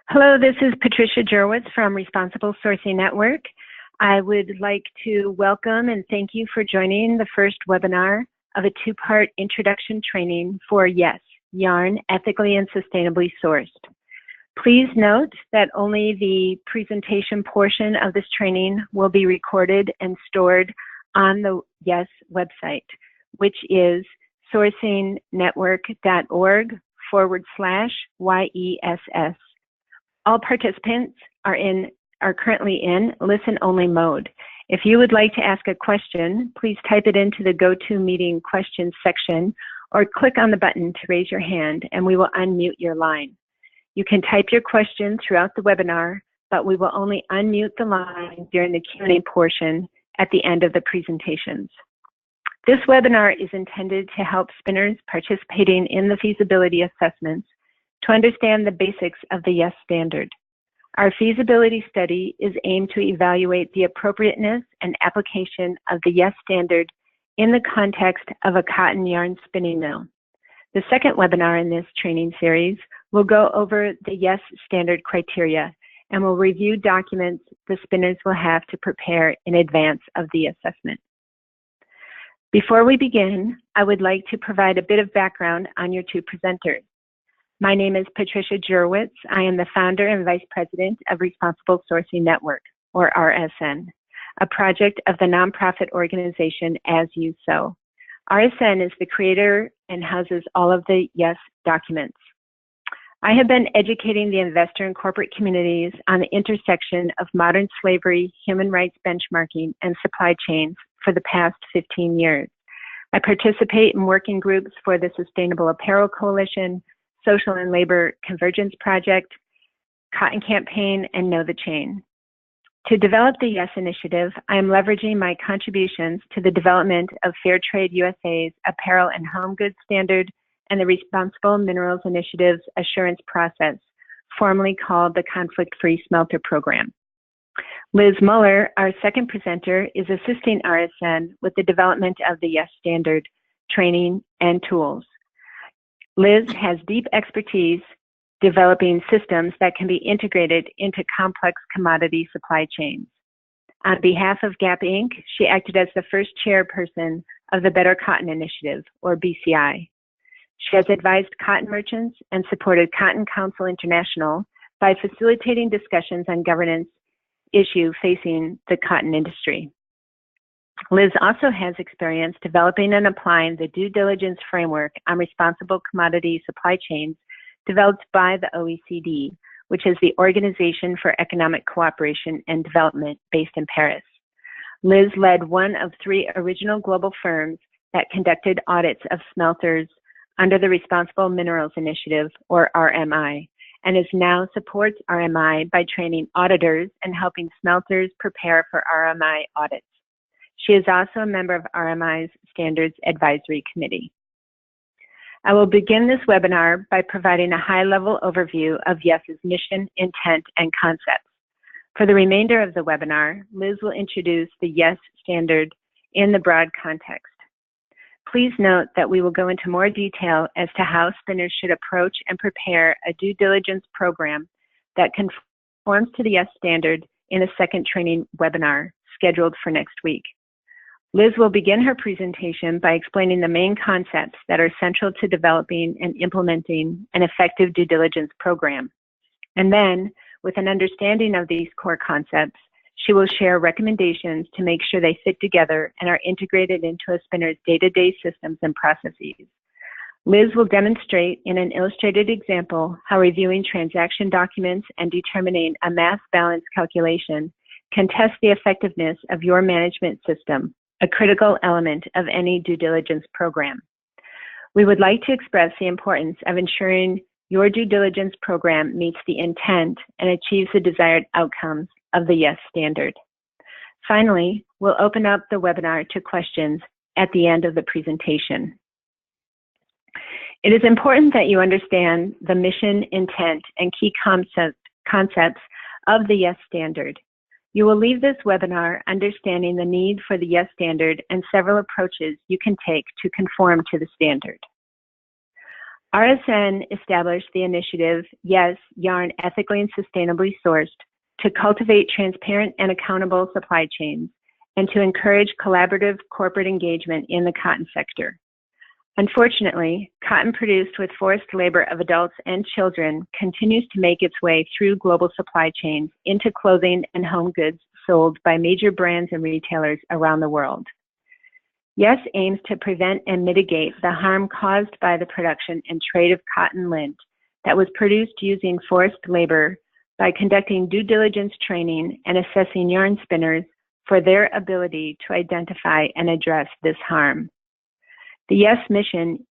Hello, this is Patricia Jurwitz from Responsible Sourcing Network. I would like to welcome and thank you for joining the first webinar of a two-part introduction training for YESS, Yarn Ethically and Sustainably Sourced. Please note that only the presentation portion of this training will be recorded and stored on the YESS website, which is sourcingnetwork.org/YESS. All participants are currently in listen-only mode. If you would like to ask a question, please type it into the GoToMeeting questions section or click on the button to raise your hand and we will unmute your line. You can type your question throughout the webinar, but we will only unmute the line during the Q&A portion at the end of the presentations. This webinar is intended to help spinners participating in the feasibility assessments to understand the basics of the YESS standard. Our feasibility study is aimed to evaluate the appropriateness and application of the YESS standard in the context of a cotton yarn spinning mill. The second webinar in this training series will go over the YESS standard criteria and will review documents the spinners will have to prepare in advance of the assessment. Before we begin, I would like to provide a bit of background on your two presenters. My name is Patricia Jurwitz. I am the founder and vice president of Responsible Sourcing Network, or RSN, a project of the nonprofit organization As You Sow. RSN is the creator and houses all of the YESS documents. I have been educating the investor and corporate communities on the intersection of modern slavery, human rights benchmarking, and supply chains for the past 15 years. I participate in working groups for the Sustainable Apparel Coalition, Social and Labor Convergence Project, Cotton Campaign, and Know the Chain. To develop the YESS initiative, I am leveraging my contributions to the development of Fair Trade USA's Apparel and Home Goods Standard and the Responsible Minerals Initiative's assurance process, formerly called the Conflict-Free Smelter Program. Liz Muller, our second presenter, is assisting RSN with the development of the YESS standard, training, and tools. Liz has deep expertise developing systems that can be integrated into complex commodity supply chains. On behalf of Gap Inc., she acted as the first chairperson of the Better Cotton Initiative, or BCI. She has advised cotton merchants and supported Cotton Council International by facilitating discussions on governance issues facing the cotton industry. Liz also has experience developing and applying the due diligence framework on responsible commodity supply chains developed by the OECD, which is the Organization for Economic Cooperation and Development based in Paris. Liz led one of three original global firms that conducted audits of smelters under the Responsible Minerals Initiative, or RMI, and is now supports RMI by training auditors and helping smelters prepare for RMI audits. She is also a member of RMI's Standards Advisory Committee. I will begin this webinar by providing a high-level overview of YESS's mission, intent, and concepts. For the remainder of the webinar, Liz will introduce the YESS standard in the broad context. Please note that we will go into more detail as to how spinners should approach and prepare a due diligence program that conforms to the YESS standard in a second training webinar scheduled for next week. Liz will begin her presentation by explaining the main concepts that are central to developing and implementing an effective due diligence program. And then, with an understanding of these core concepts, she will share recommendations to make sure they fit together and are integrated into a spinner's day-to-day systems and processes. Liz will demonstrate in an illustrated example how reviewing transaction documents and determining a mass balance calculation can test the effectiveness of your management system, a critical element of any due diligence program. We would like to express the importance of ensuring your due diligence program meets the intent and achieves the desired outcomes of the YESS standard. Finally, we'll open up the webinar to questions at the end of the presentation. It is important that you understand the mission, intent, and key concepts of the YESS standard. You will leave this webinar understanding the need for the YESS standard and several approaches you can take to conform to the standard. RSN established the initiative, YESS, Yarn Ethically and Sustainably Sourced, to cultivate transparent and accountable supply chains and to encourage collaborative corporate engagement in the cotton sector. Unfortunately, cotton produced with forced labor of adults and children continues to make its way through global supply chains into clothing and home goods sold by major brands and retailers around the world. YESS aims to prevent and mitigate the harm caused by the production and trade of cotton lint that was produced using forced labor by conducting due diligence training and assessing yarn spinners for their ability to identify and address this harm. The YESS mission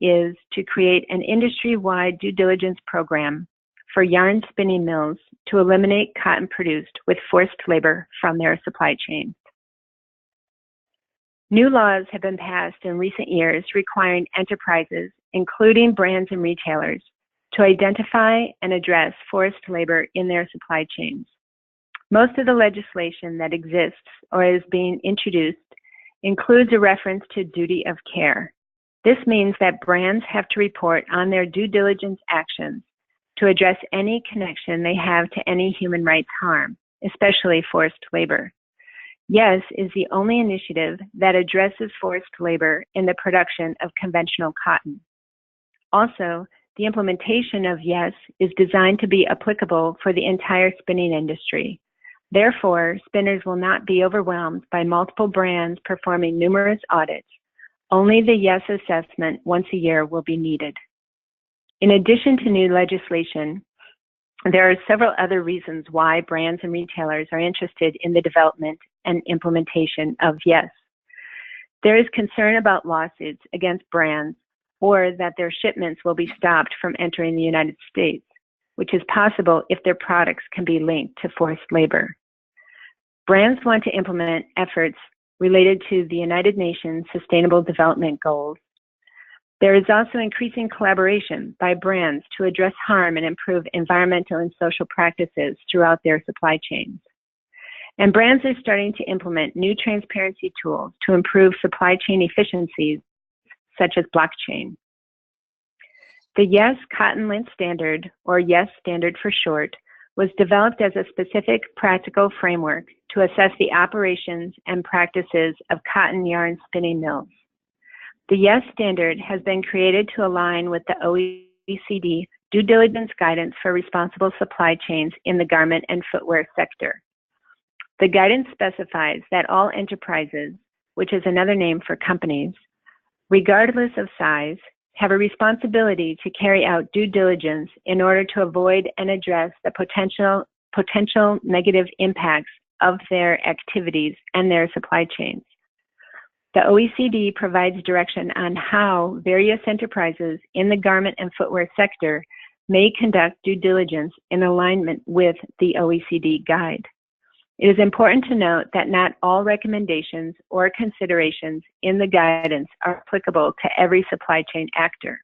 is to create an industry-wide due diligence program for yarn spinning mills to eliminate cotton produced with forced labor from their supply chain. New laws have been passed in recent years requiring enterprises, including brands and retailers, to identify and address forced labor in their supply chains. Most of the legislation that exists or is being introduced includes a reference to duty of care. This means that brands have to report on their due diligence actions to address any connection they have to any human rights harm, especially forced labor. YESS is the only initiative that addresses forced labor in the production of conventional cotton. Also, the implementation of YESS is designed to be applicable for the entire spinning industry. Therefore, spinners will not be overwhelmed by multiple brands performing numerous audits. Only the YESS assessment once a year will be needed. In addition to new legislation, there are several other reasons why brands and retailers are interested in the development and implementation of YESS. There is concern about lawsuits against brands or that their shipments will be stopped from entering the United States, which is possible if their products can be linked to forced labor. Brands want to implement efforts related to the United Nations Sustainable Development Goals. There is also increasing collaboration by brands to address harm and improve environmental and social practices throughout their supply chains. And brands are starting to implement new transparency tools to improve supply chain efficiencies, such as blockchain. The YESS Cotton Lint Standard, or YESS Standard for short, was developed as a specific practical framework to assess the operations and practices of cotton yarn spinning mills. The YESS Standard has been created to align with the OECD due diligence guidance for responsible supply chains in the garment and footwear sector. The guidance specifies that all enterprises, which is another name for companies, regardless of size, have a responsibility to carry out due diligence in order to avoid and address the potential negative impacts of their activities and their supply chains. The OECD provides direction on how various enterprises in the garment and footwear sector may conduct due diligence in alignment with the OECD guide. It is important to note that not all recommendations or considerations in the guidance are applicable to every supply chain actor.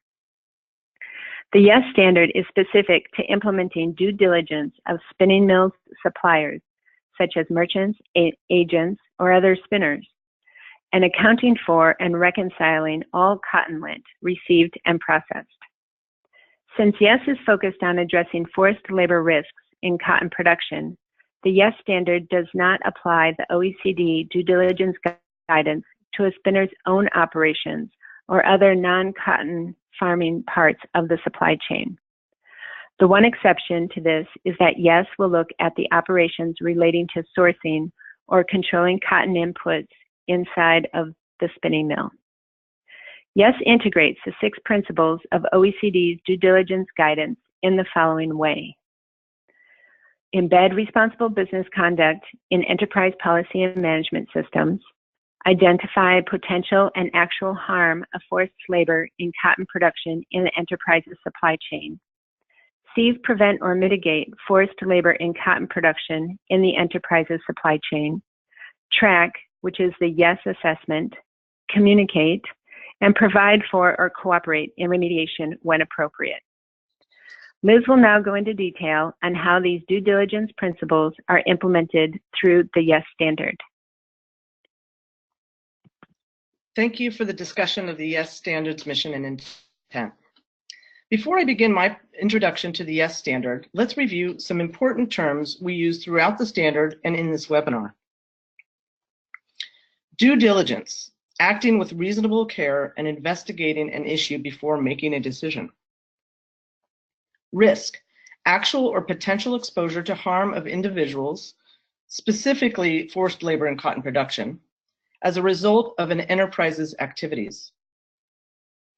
The YESS Standard is specific to implementing due diligence of spinning mills suppliers, such as merchants, agents, or other spinners, and accounting for and reconciling all cotton lint received and processed. Since YESS is focused on addressing forced labor risks in cotton production, the YESS Standard does not apply the OECD due diligence guidance to a spinner's own operations or other non-cotton farming parts of the supply chain. The one exception to this is that YESS will look at the operations relating to sourcing or controlling cotton inputs inside of the spinning mill. YESS integrates the 6 principles of OECD's due diligence guidance in the following way. Embed responsible business conduct in enterprise policy and management systems, identify potential and actual harm of forced labor in cotton production in the enterprise's supply chain, seize, prevent, or mitigate forced labor in cotton production in the enterprise's supply chain, track, which is the YESS assessment, communicate, and provide for or cooperate in remediation when appropriate. Liz will now go into detail on how these due diligence principles are implemented through the YESS Standard. Thank you for the discussion of the YESS Standards mission and intent. Before I begin my introduction to the YESS standard, let's review some important terms we use throughout the standard and in this webinar. Due diligence, acting with reasonable care and investigating an issue before making a decision. Risk, actual or potential exposure to harm of individuals, specifically forced labor in cotton production, as a result of an enterprise's activities.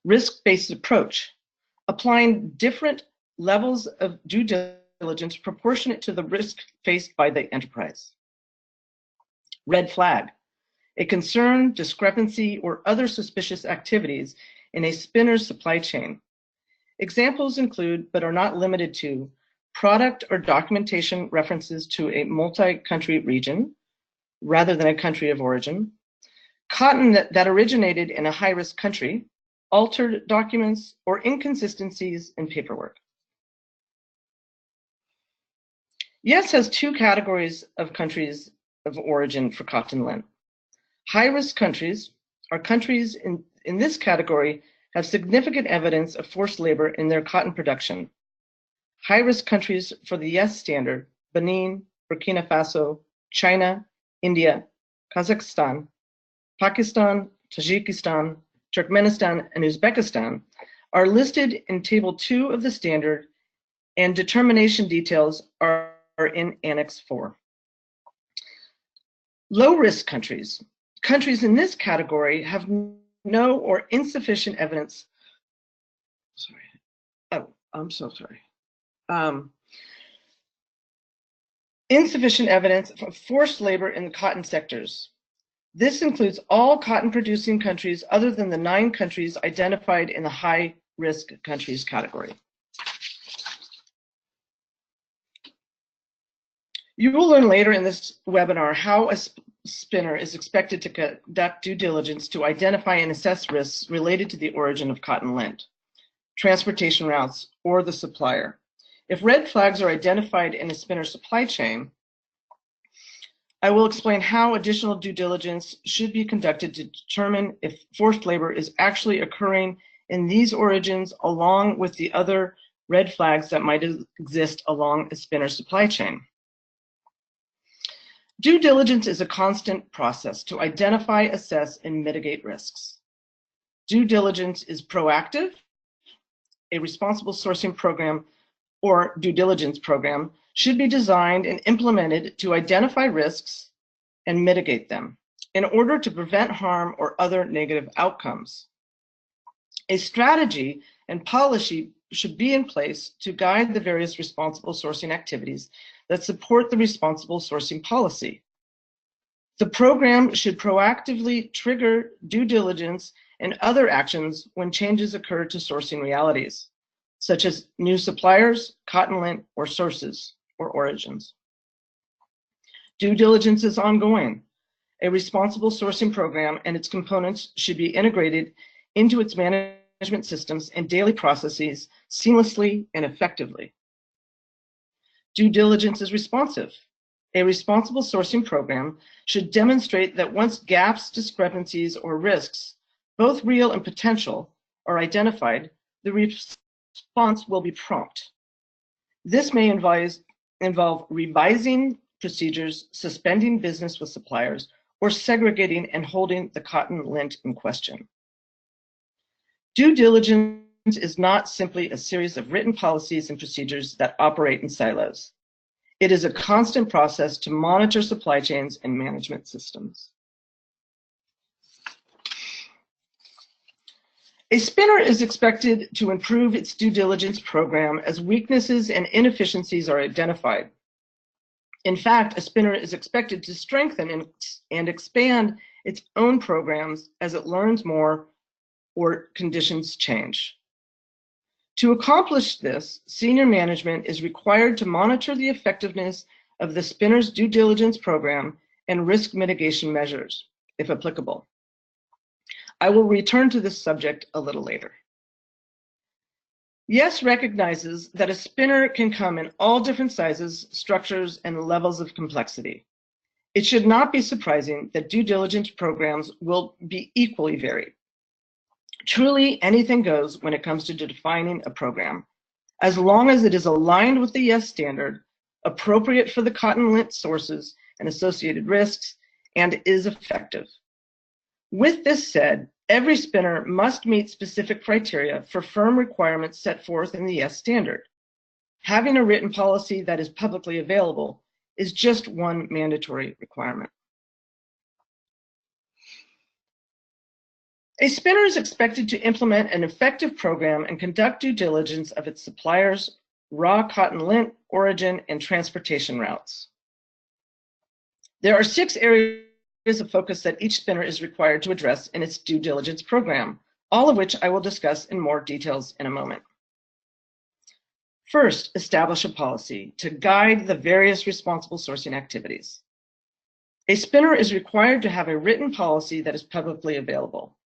Risk-based approach, applying different levels of due diligence proportionate to the risk faced by the enterprise. Red flag, a concern, discrepancy, or other suspicious activities in a spinner's supply chain. Examples include, but are not limited to, product or documentation references to a multi-country region rather than a country of origin, cotton that originated in a high-risk country, altered documents, or inconsistencies in paperwork. YESS has two categories of countries of origin for cotton lint. High-risk countries are countries in this category have significant evidence of forced labor in their cotton production. High-risk countries for the YESS standard, Benin, Burkina Faso, China, India, Kazakhstan, Pakistan, Tajikistan, Turkmenistan, and Uzbekistan, are listed in Table 2 of the standard, and determination details are in Annex 4. Low-risk countries. Countries in this category have no or insufficient evidence. Insufficient evidence of forced labor in the cotton sectors. This includes all cotton-producing countries other than the 9 countries identified in the high-risk countries category. You will learn later in this webinar how a spinner is expected to conduct due diligence to identify and assess risks related to the origin of cotton lint, transportation routes, or the supplier. If red flags are identified in a spinner supply chain, I will explain how additional due diligence should be conducted to determine if forced labor is actually occurring in these origins along with the other red flags that might exist along a spinner supply chain. Due diligence is a constant process to identify, assess, and mitigate risks. Due diligence is proactive. A responsible sourcing program or due diligence program should be designed and implemented to identify risks and mitigate them in order to prevent harm or other negative outcomes. A strategy and policy should be in place to guide the various responsible sourcing activities that support the responsible sourcing policy. The program should proactively trigger due diligence and other actions when changes occur to sourcing realities, such as new suppliers, cotton lint, or sources or origins. Due diligence is ongoing. A responsible sourcing program and its components should be integrated into its management systems and daily processes seamlessly and effectively. Due diligence is responsive. A responsible sourcing program should demonstrate that once gaps, discrepancies, or risks, both real and potential, are identified, the response will be prompt. This may involve revising procedures, suspending business with suppliers, or segregating and holding the cotton lint in question. Due diligence is not simply a series of written policies and procedures that operate in silos. It is a constant process to monitor supply chains and management systems. A spinner is expected to improve its due diligence program as weaknesses and inefficiencies are identified. In fact, a spinner is expected to strengthen and expand its own programs as it learns more or conditions change. To accomplish this, senior management is required to monitor the effectiveness of the spinner's due diligence program and risk mitigation measures, if applicable. I will return to this subject a little later. YESS recognizes that a spinner can come in all different sizes, structures, and levels of complexity. It should not be surprising that due diligence programs will be equally varied. Truly, anything goes when it comes to defining a program, as long as it is aligned with the YESS standard, appropriate for the cotton lint sources and associated risks, and is effective. With this said, every spinner must meet specific criteria for firm requirements set forth in the YESS standard. Having a written policy that is publicly available is just one mandatory requirement. A spinner is expected to implement an effective program and conduct due diligence of its suppliers' raw cotton lint origin and transportation routes. There are 6 areas of focus that each spinner is required to address in its due diligence program, all of which I will discuss in more details in a moment. First, establish a policy to guide the various responsible sourcing activities. A spinner is required to have a written policy that is publicly available.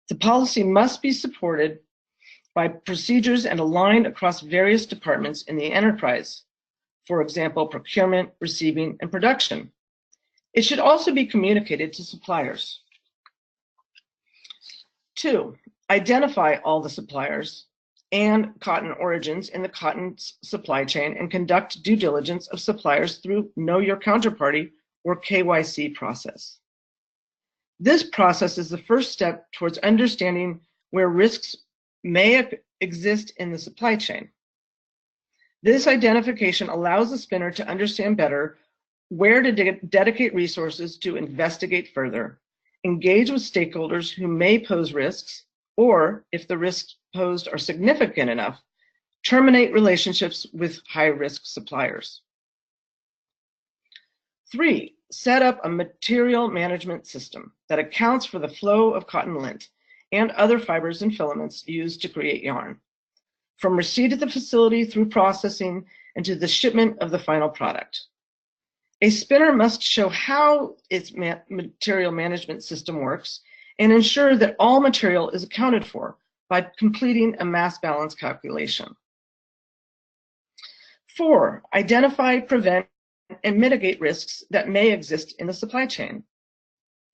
The policy must be supported by procedures and aligned across various departments in the enterprise, for example, procurement, receiving, and production. It should also be communicated to suppliers. 2, identify all the suppliers and cotton origins in the cotton supply chain and conduct due diligence of suppliers through Know Your Counterparty or KYC process. This process is the first step towards understanding where risks may exist in the supply chain. This identification allows the spinner to understand better where to dedicate resources to investigate further, engage with stakeholders who may pose risks, or if the risks posed are significant enough, terminate relationships with high-risk suppliers. 3, set up a material management system that accounts for the flow of cotton lint and other fibers and filaments used to create yarn, from receipt at the facility through processing and to the shipment of the final product. A spinner must show how its material management system works and ensure that all material is accounted for by completing a mass balance calculation. 4, identify, prevent, and mitigate risks that may exist in the supply chain.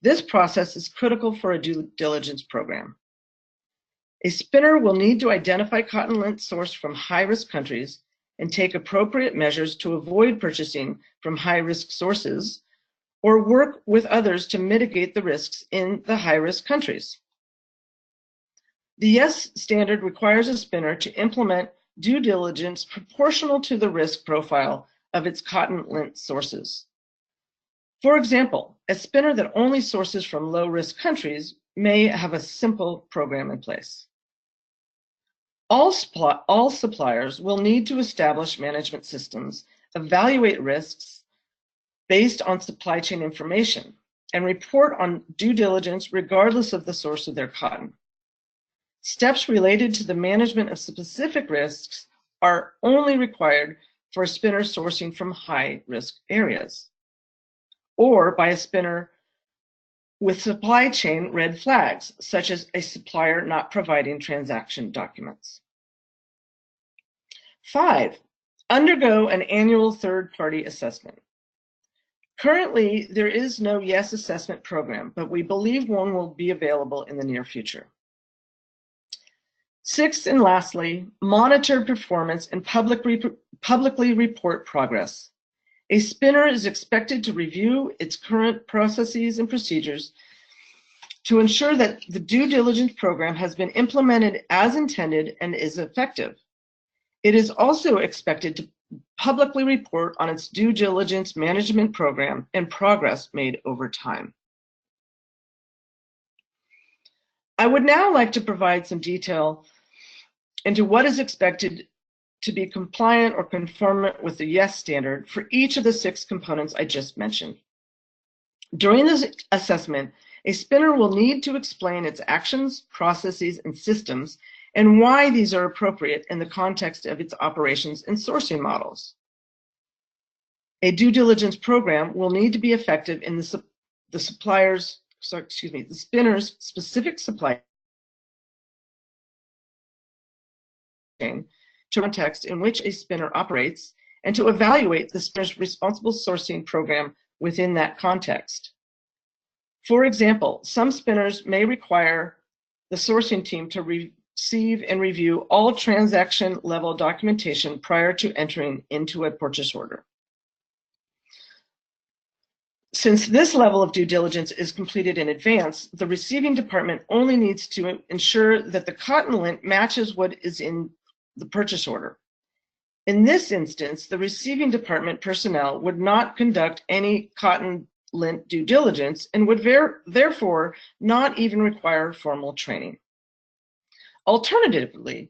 This process is critical for a due diligence program. A spinner will need to identify cotton lint sourced from high-risk countries and take appropriate measures to avoid purchasing from high-risk sources or work with others to mitigate the risks in the high-risk countries. The YESS standard requires a spinner to implement due diligence proportional to the risk profile of its cotton lint sources. For example, a spinner that only sources from low-risk countries may have a simple program in place. All suppliers will need to establish management systems, evaluate risks based on supply chain information, and report on due diligence regardless of the source of their cotton. Steps related to the management of specific risks are only required for a spinner sourcing from high-risk areas, or by a spinner with supply chain red flags, such as a supplier not providing transaction documents. 5, undergo an annual third-party assessment. Currently, there is no YESS assessment program, but we believe one will be available in the near future. 6, and lastly, monitor performance and publicly report progress. A spinner is expected to review its current processes and procedures to ensure that the due diligence program has been implemented as intended and is effective. It is also expected to publicly report on its due diligence management program and progress made over time. I would now like to provide some detail into what is expected to be compliant or conformant with the YESS standard for each of the 6 components I just mentioned. During this assessment, a spinner will need to explain its actions, processes, and systems, and why these are appropriate in the context of its operations and sourcing models. A due diligence program will need to be effective in the spinner's specific supply chain, to context in which a spinner operates, and to evaluate the spinner's responsible sourcing program within that context. For example, some spinners may require the sourcing team to receive and review all transaction level documentation prior to entering into a purchase order. Since this level of due diligence is completed in advance, the receiving department only needs to ensure that the cotton lint matches what is in the purchase order. In this instance, the receiving department personnel would not conduct any cotton lint due diligence and would therefore not even require formal training. Alternatively,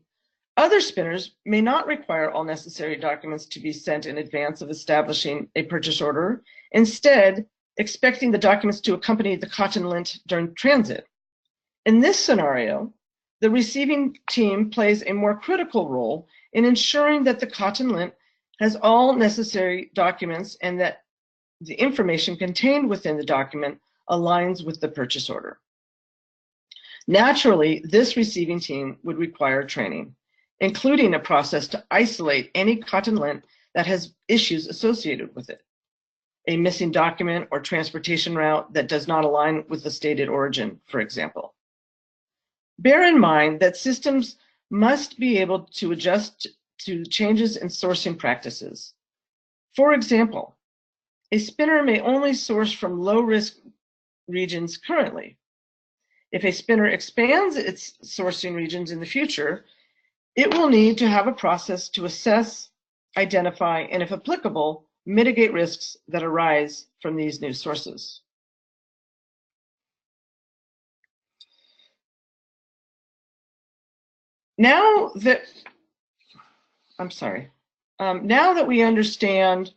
other spinners may not require all necessary documents to be sent in advance of establishing a purchase order, instead expecting the documents to accompany the cotton lint during transit. In this scenario, the receiving team plays a more critical role in ensuring that the cotton lint has all necessary documents and that the information contained within the document aligns with the purchase order. Naturally, this receiving team would require training, including a process to isolate any cotton lint that has issues associated with it, a missing document or transportation route that does not align with the stated origin, for example. Bear in mind that systems must be able to adjust to changes in sourcing practices. For example, a spinner may only source from low-risk regions currently. If a spinner expands its sourcing regions in the future, it will need to have a process to assess, identify, and if applicable, mitigate risks that arise from these new sources. Now that we understand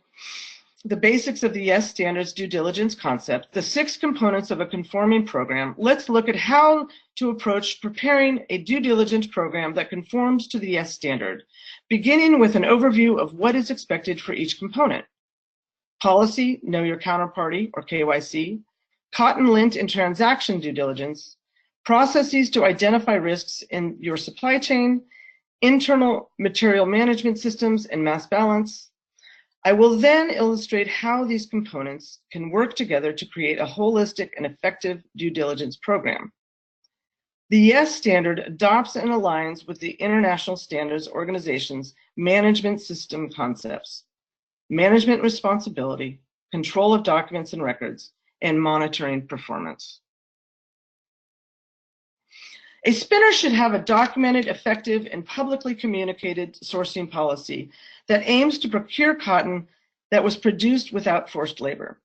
the basics of the YESS standards due diligence concept, the 6 components of a conforming program, let's look at how to approach preparing a due diligence program that conforms to the YESS standard, beginning with an overview of what is expected for each component. Policy, know your counterparty, or KYC, cotton lint and transaction due diligence, processes to identify risks in your supply chain, internal material management systems and mass balance. I will then illustrate how these components can work together to create a holistic and effective due diligence program. The YESS standard adopts and aligns with the International Standards Organization's management system concepts: management responsibility, control of documents and records, and monitoring performance. A spinner should have a documented, effective, and publicly communicated sourcing policy that aims to procure cotton that was produced without forced labor,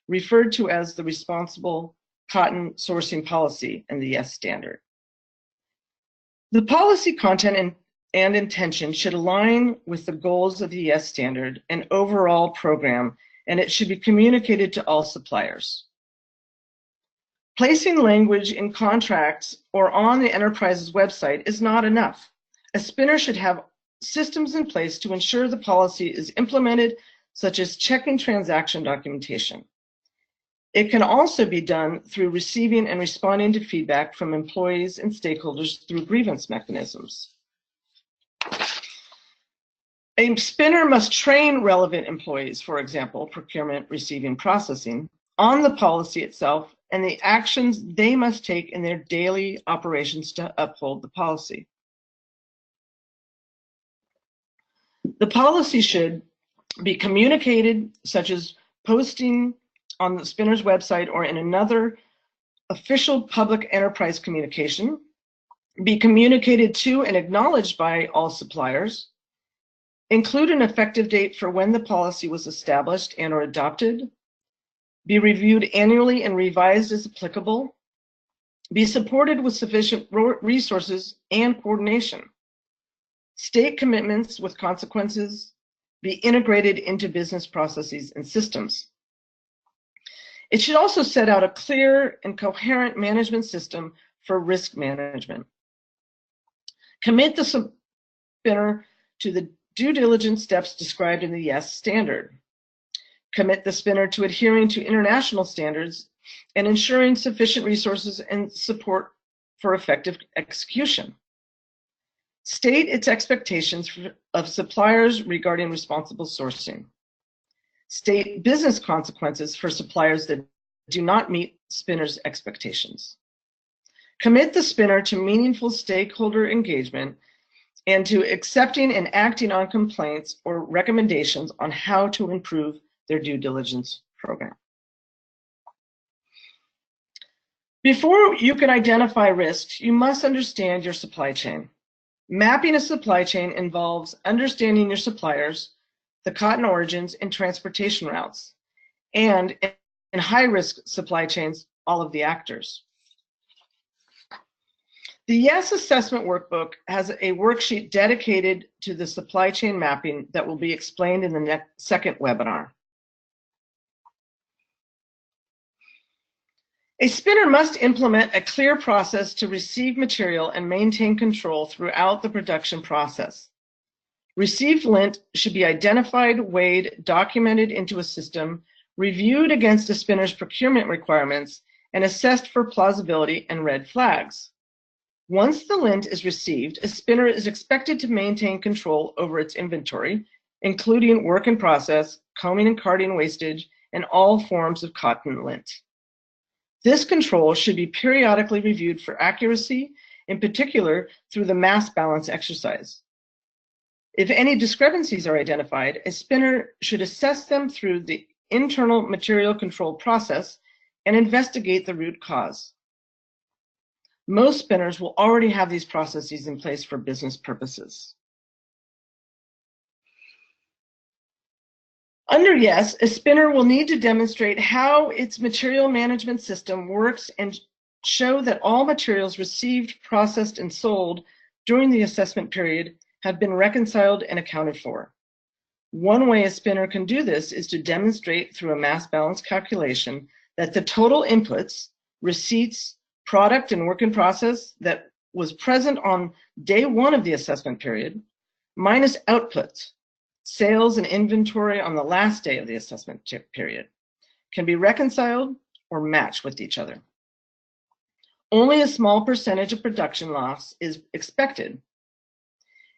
referred to as the Responsible Cotton Sourcing Policy and the YESS standard. The policy content and intention should align with the goals of the YESS standard and overall program, and it should be communicated to all suppliers. Placing language in contracts or on the enterprise's website is not enough. A spinner should have systems in place to ensure the policy is implemented, such as checking transaction documentation. It can also be done through receiving and responding to feedback from employees and stakeholders through grievance mechanisms. A spinner must train relevant employees, for example, procurement, receiving, processing, on the policy itself and the actions they must take in their daily operations to uphold the policy. The policy should be communicated, such as posting on the spinner's website or in another official public enterprise communication, be communicated to and acknowledged by all suppliers, include an effective date for when the policy was established and or adopted, be reviewed annually and revised as applicable, be supported with sufficient resources and coordination, state commitments with consequences, be integrated into business processes and systems. It should also set out a clear and coherent management system for risk management. Commit the spinner to the due diligence steps described in the YESS standard. Commit the spinner to adhering to international standards and ensuring sufficient resources and support for effective execution. State its expectations of suppliers regarding responsible sourcing. State business consequences for suppliers that do not meet spinners' expectations. Commit the spinner to meaningful stakeholder engagement and to accepting and acting on complaints or recommendations on how to improve their due diligence program. Before you can identify risks, you must understand your supply chain. Mapping a supply chain involves understanding your suppliers, the cotton origins and transportation routes, and in high-risk supply chains, all of the actors. The YESS assessment workbook has a worksheet dedicated to the supply chain mapping that will be explained in the second webinar. A spinner must implement a clear process to receive material and maintain control throughout the production process. Received lint should be identified, weighed, documented into a system, reviewed against a spinner's procurement requirements, and assessed for plausibility and red flags. Once the lint is received, a spinner is expected to maintain control over its inventory, including work in process, combing and carding wastage, and all forms of cotton lint. This control should be periodically reviewed for accuracy, in particular through the mass balance exercise. If any discrepancies are identified, a spinner should assess them through the internal material control process and investigate the root cause. Most spinners will already have these processes in place for business purposes. Under YESS, a spinner will need to demonstrate how its material management system works and show that all materials received, processed, and sold during the assessment period have been reconciled and accounted for. One way a spinner can do this is to demonstrate through a mass balance calculation that the total inputs, receipts, product, and work in process that was present on day one of the assessment period, minus output, sales and inventory on the last day of the assessment period, can be reconciled or matched with each other. Only a small percentage of production loss is expected.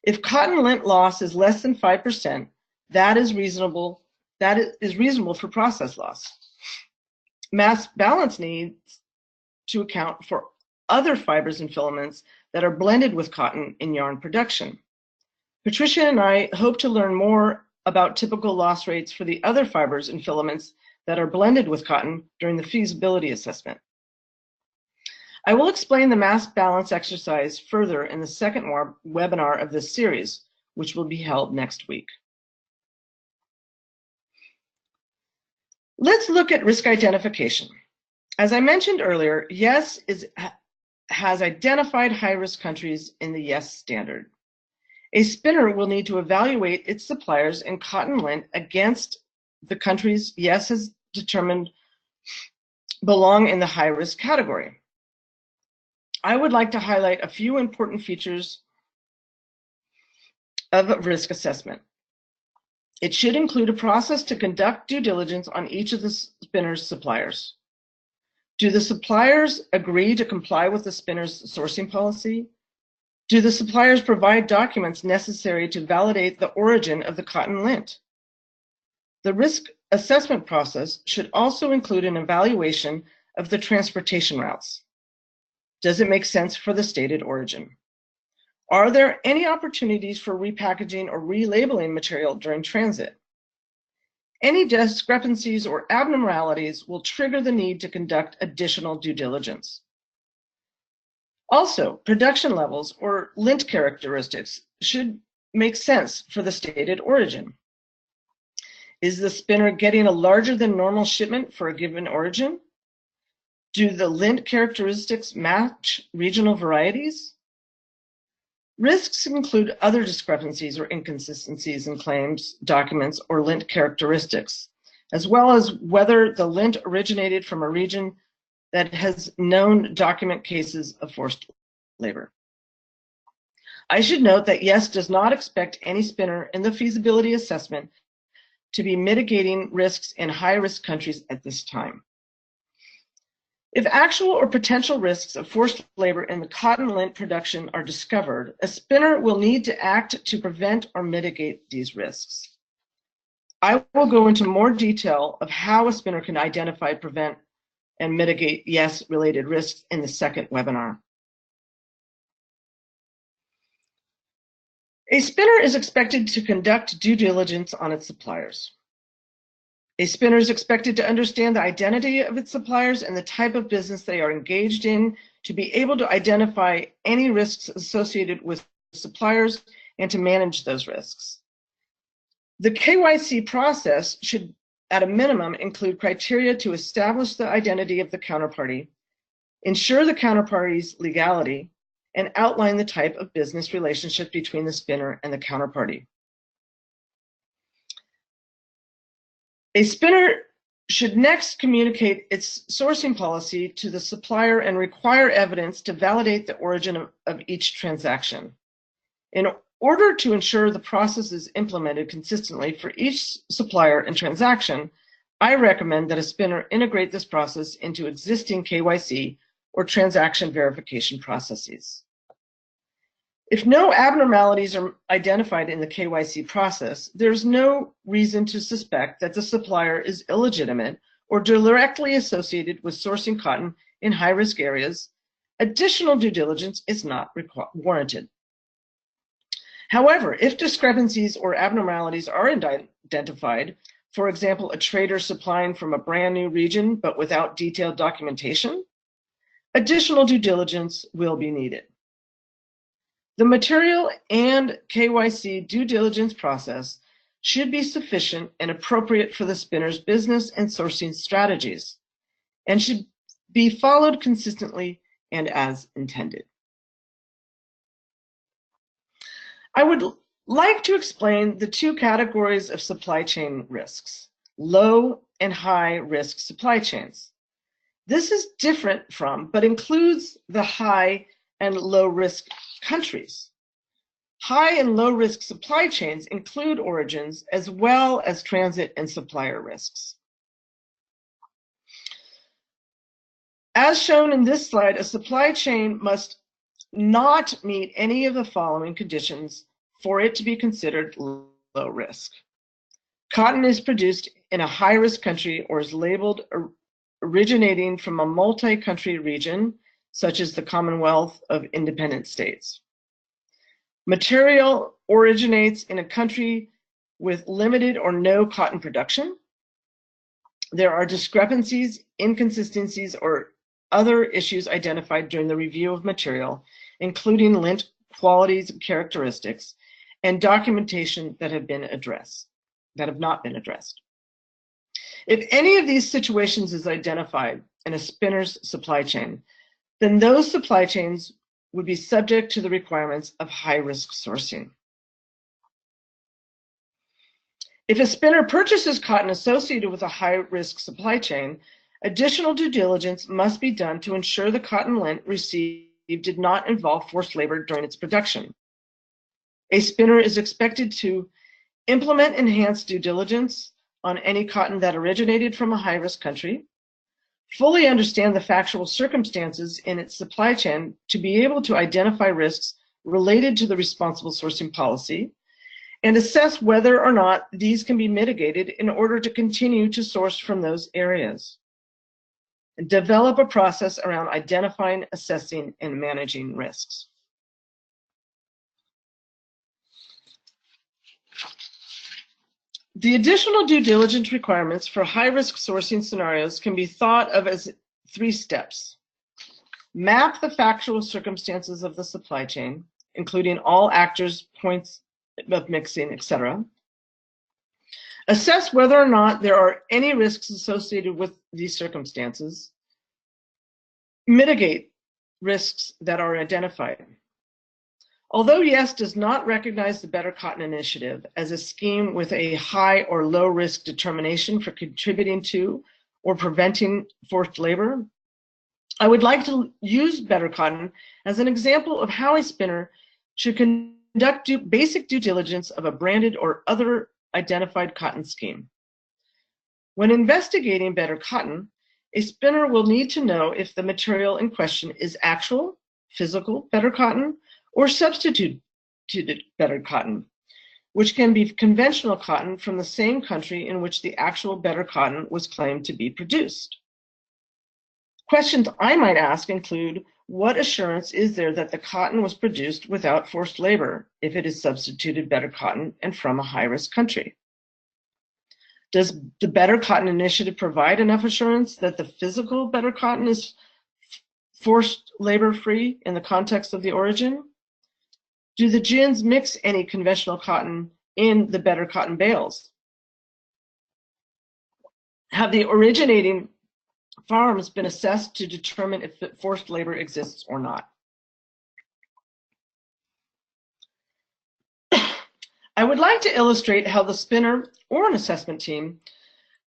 If cotton lint loss is less than 5%, that is reasonable for process loss. Mass balance needs to account for other fibers and filaments that are blended with cotton in yarn production. Patricia and I hope to learn more about typical loss rates for the other fibers and filaments that are blended with cotton during the feasibility assessment. I will explain the mass balance exercise further in the second webinar of this series, which will be held next week. Let's look at risk identification. As I mentioned earlier, YESS has identified high-risk countries in the YESS standard. A spinner will need to evaluate its suppliers and cotton lint against the countries YESS has determined belong in the high-risk category. I would like to highlight a few important features of risk assessment. It should include a process to conduct due diligence on each of the spinner's suppliers. Do the suppliers agree to comply with the spinner's sourcing policy? Do the suppliers provide documents necessary to validate the origin of the cotton lint? The risk assessment process should also include an evaluation of the transportation routes. Does it make sense for the stated origin? Are there any opportunities for repackaging or relabeling material during transit? Any discrepancies or abnormalities will trigger the need to conduct additional due diligence. Also, production levels or lint characteristics should make sense for the stated origin. Is the spinner getting a larger than normal shipment for a given origin? Do the lint characteristics match regional varieties? Risks include other discrepancies or inconsistencies in claims, documents, or lint characteristics, as well as whether the lint originated from a region that has known document cases of forced labor. I should note that YESS does not expect any spinner in the feasibility assessment to be mitigating risks in high-risk countries at this time. If actual or potential risks of forced labor in the cotton lint production are discovered, a spinner will need to act to prevent or mitigate these risks. I will go into more detail of how a spinner can identify, prevent, and mitigate YESS-related risks in the second webinar. A spinner is expected to conduct due diligence on its suppliers. A spinner is expected to understand the identity of its suppliers and the type of business they are engaged in to be able to identify any risks associated with suppliers and to manage those risks. The KYC process should, at a minimum, include criteria to establish the identity of the counterparty, ensure the counterparty's legality, and outline the type of business relationship between the spinner and the counterparty. A spinner should next communicate its sourcing policy to the supplier and require evidence to validate the origin of each transaction. In order to ensure the process is implemented consistently for each supplier and transaction, I recommend that a spinner integrate this process into existing KYC or transaction verification processes. If no abnormalities are identified in the KYC process, there's no reason to suspect that the supplier is illegitimate or directly associated with sourcing cotton in high-risk areas. Additional due diligence is not warranted. However, if discrepancies or abnormalities are identified, for example, a trader supplying from a brand new region but without detailed documentation, additional due diligence will be needed. The material and KYC due diligence process should be sufficient and appropriate for the spinner's business and sourcing strategies, and should be followed consistently and as intended. I would like to explain the two categories of supply chain risks, low and high risk supply chains. This is different from, but includes the high and low risk countries. High and low risk supply chains include origins as well as transit and supplier risks. As shown in this slide, a supply chain must not meet any of the following conditions for it to be considered low risk. Cotton is produced in a high-risk country or is labeled originating from a multi-country region, such as the Commonwealth of Independent States. Material originates in a country with limited or no cotton production. There are discrepancies, inconsistencies, or other issues identified during the review of material, including lint qualities and characteristics, and documentation that have not been addressed. If any of these situations is identified in a spinner's supply chain, then those supply chains would be subject to the requirements of high-risk sourcing. If a spinner purchases cotton associated with a high-risk supply chain, additional due diligence must be done to ensure the cotton lint received did not involve forced labor during its production. A spinner is expected to implement enhanced due diligence on any cotton that originated from a high-risk country, fully understand the factual circumstances in its supply chain to be able to identify risks related to the responsible sourcing policy, and assess whether or not these can be mitigated in order to continue to source from those areas. And develop a process around identifying, assessing, and managing risks. The additional due diligence requirements for high-risk sourcing scenarios can be thought of as 3 steps. Map the factual circumstances of the supply chain, including all actors, points of mixing, etc. Assess whether or not there are any risks associated with these circumstances. Mitigate risks that are identified. Although YESS does not recognize the Better Cotton Initiative as a scheme with a high or low risk determination for contributing to or preventing forced labor, I would like to use Better Cotton as an example of how a spinner should conduct basic due diligence of a branded or other identified cotton scheme. When investigating Better Cotton, a spinner will need to know if the material in question is actual, physical Better Cotton, or substituted Better Cotton, which can be conventional cotton from the same country in which the actual Better Cotton was claimed to be produced. Questions I might ask include what assurance is there that the cotton was produced without forced labor if it is substituted better cotton and from a high-risk country? Does the Better Cotton Initiative provide enough assurance that the physical better cotton is forced labor-free in the context of the origin? Do the gins mix any conventional cotton in the better cotton bales? Have the originating farms been assessed to determine if forced labor exists or not? I would like to illustrate how the spinner or an assessment team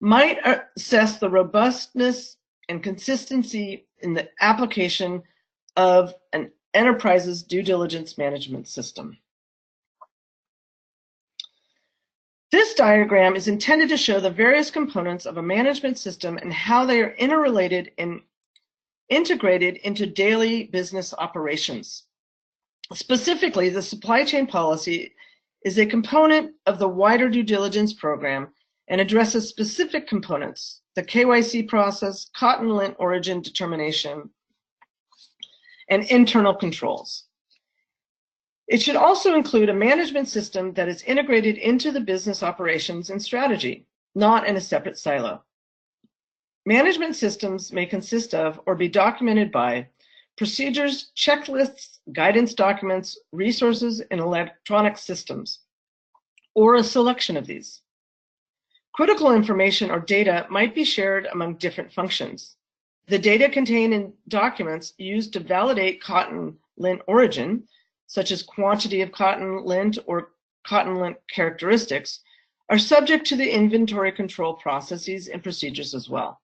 might assess the robustness and consistency in the application of an enterprise's due diligence management system. This diagram is intended to show the various components of a management system and how they are interrelated and integrated into daily business operations. Specifically, the supply chain policy is a component of the wider due diligence program and addresses specific components: the KYC process, cotton lint origin determination, and internal controls. It should also include a management system that is integrated into the business operations and strategy, not in a separate silo. Management systems may consist of or be documented by procedures, checklists, guidance documents, resources, and electronic systems, or a selection of these. Critical information or data might be shared among different functions. The data contained in documents used to validate cotton lint origin, such as quantity of cotton lint or cotton lint characteristics, are subject to the inventory control processes and procedures as well.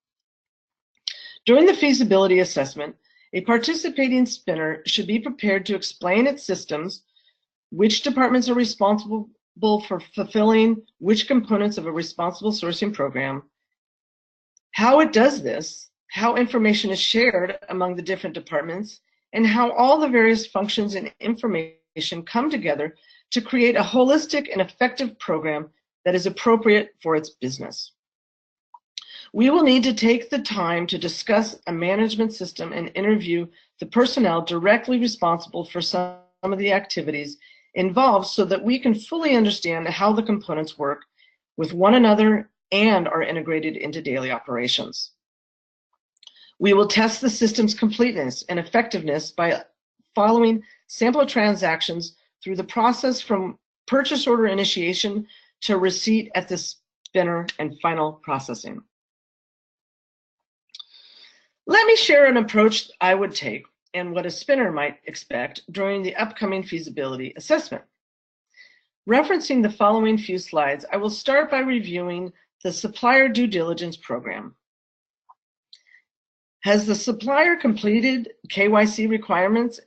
During the feasibility assessment, a participating spinner should be prepared to explain its systems, which departments are responsible for fulfilling which components of a responsible sourcing program, how it does this, how information is shared among the different departments, and how all the various functions and information come together to create a holistic and effective program that is appropriate for its business. We will need to take the time to discuss a management system and interview the personnel directly responsible for some of the activities involved so that we can fully understand how the components work with one another and are integrated into daily operations. We will test the system's completeness and effectiveness by following sample transactions through the process from purchase order initiation to receipt at the spinner and final processing. Let me share an approach I would take and what a spinner might expect during the upcoming feasibility assessment. Referencing the following few slides, I will start by reviewing the Supplier Due Diligence program. Has the supplier completed KYC requirements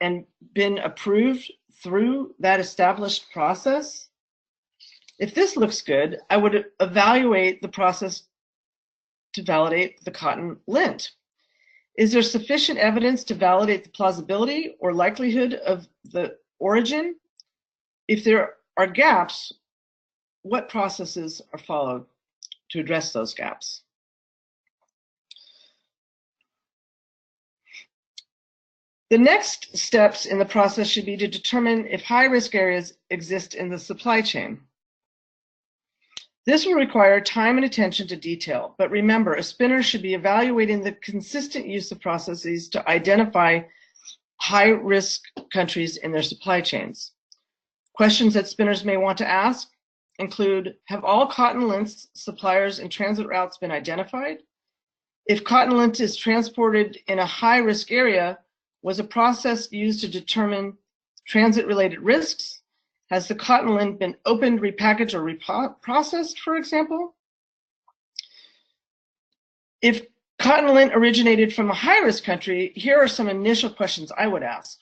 and been approved through that established process? If this looks good, I would evaluate the process to validate the cotton lint. Is there sufficient evidence to validate the plausibility or likelihood of the origin? If there are gaps, what processes are followed to address those gaps? The next steps in the process should be to determine if high-risk areas exist in the supply chain. This will require time and attention to detail, but remember, a spinner should be evaluating the consistent use of processes to identify high-risk countries in their supply chains. Questions that spinners may want to ask include, have all cotton lint suppliers and transit routes been identified? If cotton lint is transported in a high-risk area, was a process used to determine transit-related risks? Has the cotton lint been opened, repackaged, or reprocessed, for example? If cotton lint originated from a high-risk country, here are some initial questions I would ask.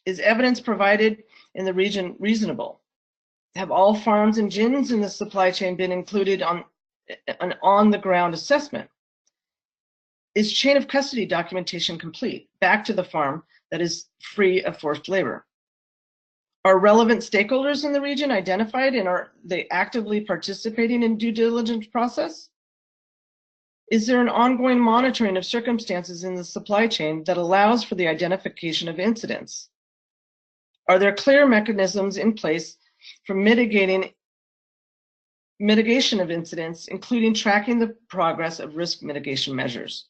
Is evidence provided in the region reasonable? Have all farms and gins in the supply chain been included on an on-the-ground assessment? Is chain of custody documentation complete back to the farm that is free of forced labor? Are relevant stakeholders in the region identified and are they actively participating in due diligence process? Is there an ongoing monitoring of circumstances in the supply chain that allows for the identification of incidents? Are there clear mechanisms in place for mitigation of incidents, including tracking the progress of risk mitigation measures?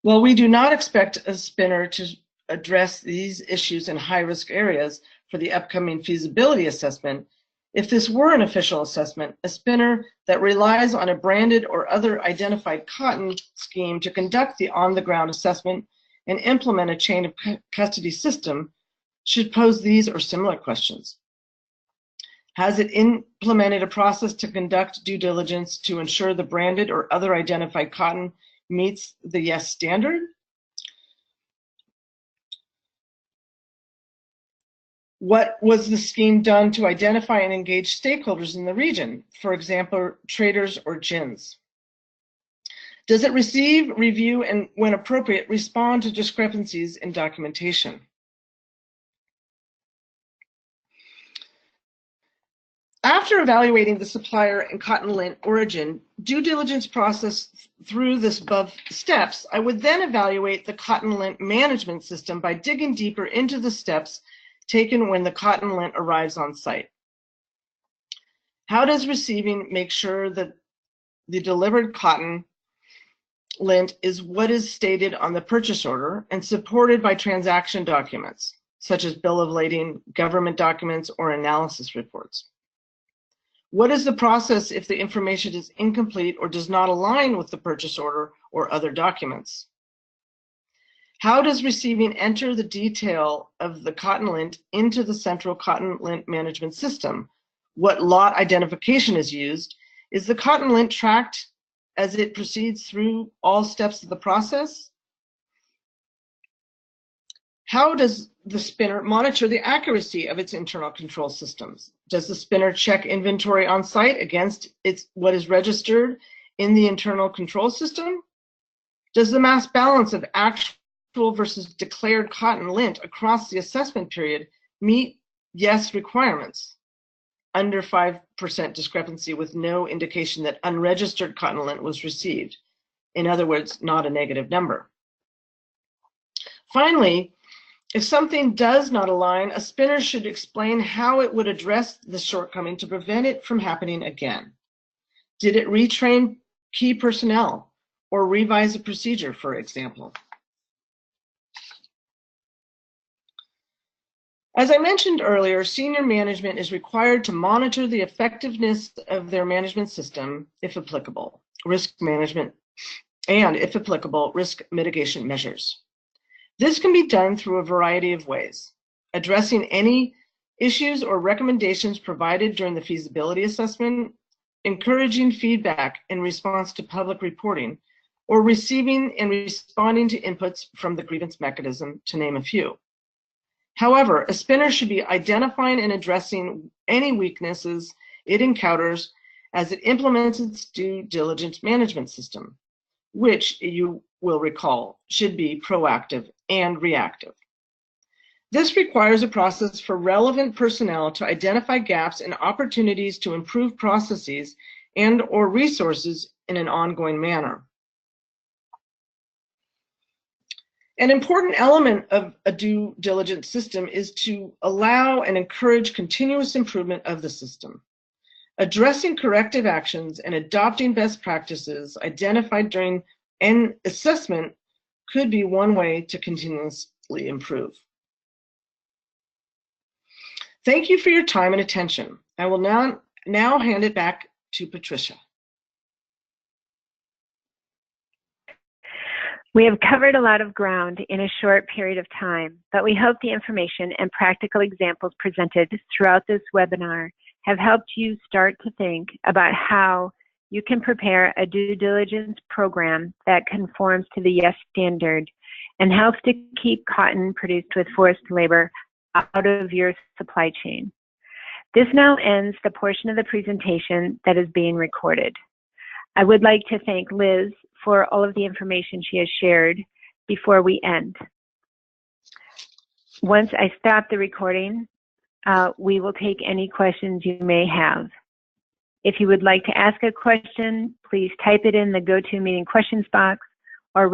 While we do not expect a spinner to address these issues in high-risk areas for the upcoming feasibility assessment, if this were an official assessment, a spinner that relies on a branded or other identified cotton scheme to conduct the on-the-ground assessment and implement a chain of custody system should pose these or similar questions. Has it implemented a process to conduct due diligence to ensure the branded or other identified cotton meets the YESS standard? What was the scheme done to identify and engage stakeholders in the region, for example, traders or GINs? Does it receive, review, and when appropriate, respond to discrepancies in documentation? After evaluating the supplier and cotton lint origin due diligence process through this above steps, I would then evaluate the cotton lint management system by digging deeper into the steps taken when the cotton lint arrives on site. How does receiving make sure that the delivered cotton lint is what is stated on the purchase order and supported by transaction documents, such as bill of lading, government documents, or analysis reports? What is the process if the information is incomplete or does not align with the purchase order or other documents? How does receiving enter the detail of the cotton lint into the central cotton lint management system? What lot identification is used? Is the cotton lint tracked as it proceeds through all steps of the process? How does the spinner monitor the accuracy of its internal control systems? Does the spinner check inventory on site against what is registered in the internal control system? Does the mass balance of actual versus declared cotton lint across the assessment period meet YESS requirements? Under 5% discrepancy with no indication that unregistered cotton lint was received. In other words, not a negative number. Finally, if something does not align, a spinner should explain how it would address the shortcoming to prevent it from happening again. Did it retrain key personnel or revise a procedure, for example? As I mentioned earlier, senior management is required to monitor the effectiveness of their management system, if applicable, risk management, and if applicable, risk mitigation measures. This can be done through a variety of ways: addressing any issues or recommendations provided during the feasibility assessment, encouraging feedback in response to public reporting, or receiving and responding to inputs from the grievance mechanism, to name a few. However, a spinner should be identifying and addressing any weaknesses it encounters as it implements its due diligence management system, which you will recall should be proactive and reactive. This requires a process for relevant personnel to identify gaps and opportunities to improve processes and/or resources in an ongoing manner. An important element of a due diligence system is to allow and encourage continuous improvement of the system. Addressing corrective actions and adopting best practices identified during an assessment could be one way to continuously improve. Thank you for your time and attention. I will now hand it back to Patricia. We have covered a lot of ground in a short period of time, but we hope the information and practical examples presented throughout this webinar have helped you start to think about how you can prepare a due diligence program that conforms to the YESS standard and helps to keep cotton produced with forced labor out of your supply chain. This now ends the portion of the presentation that is being recorded. I would like to thank Liz for all of the information she has shared before we end. Once I stop the recording, we will take any questions you may have. If you would like to ask a question, please type it in the GoToMeeting questions box